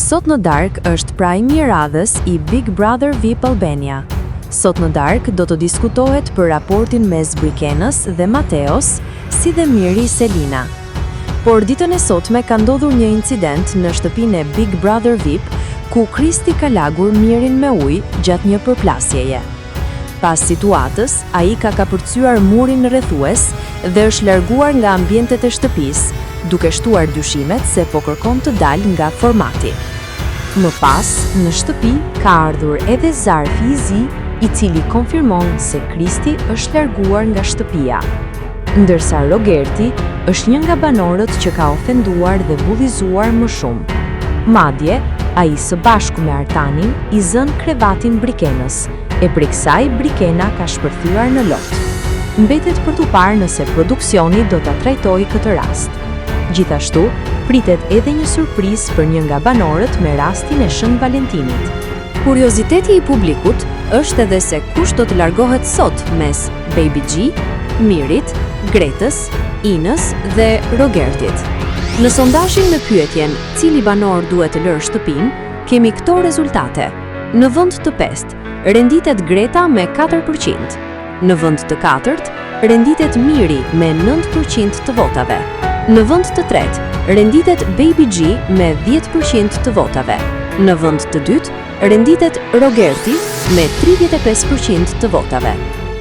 Sot në darkë është prajmi i radhës i Big Brother VIP Albania. Sot në darkë do të diskutohet për raportin mes Brikenës dhe Mateos, si dhe Miri Selina. Por ditën e sotme ka ndodhur një incident në shtëpinë e Big Brother VIP, ku Kristi ka lagur Mirin me ujë gjatë një përplasjeje. Pas situatës, ai ka kapërcyer murin rrethues dhe është larguar nga ambientet e shtëpisë, duke shtuar dyshimet se po kërkon të dalë nga formati. Më pas, në shtëpi ka ardhur edhe Zarfi i zi, i cili konfirmon se Kristi është larguar nga shtëpia. Ndërsa Rogerti është një nga banorët që ka ofenduar dhe bullizuar më shumë. Madje, ai së bashku me Artanin i zën krevatin Brikenës, e prej kësaj Brikena ka shpërthyer në lot. Mbetet për t'u parë nëse produksioni do ta trajtojë këtë rast. Gjithashtu, pritet edhe një surprizë për një nga banorët me rastin e Shën Valentinit. Kurioziteti i publikut është edhe se kush do të largohet sot mes Baby G, Mirit, Gretës, Inës dhe Rogertit. Në sondazhin me pyetjen cili banor duhet të lërë shtëpinë, kemi këto rezultate. Në vend të pestë, renditet Greta me 4%. Në vend të katërt, renditet Miri me 9% të votave. Në vend të tretë, renditet Baby G me 10% të votave. Në vend të dytë, renditet Rogerti me 35% të votave.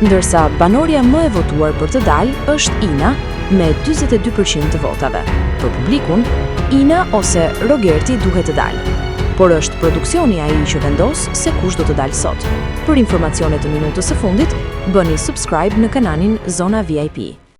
Ndërsa banorja më e votuar për të dalë është Ina me 42% të votave. Për publikun, Ina ose Rogerti duhet të dalë. Por është produksioni ai që vendos se kush do të dalë sot. Për informacione të minutës së fundit, bëni subscribe në kanalin Zona VIP.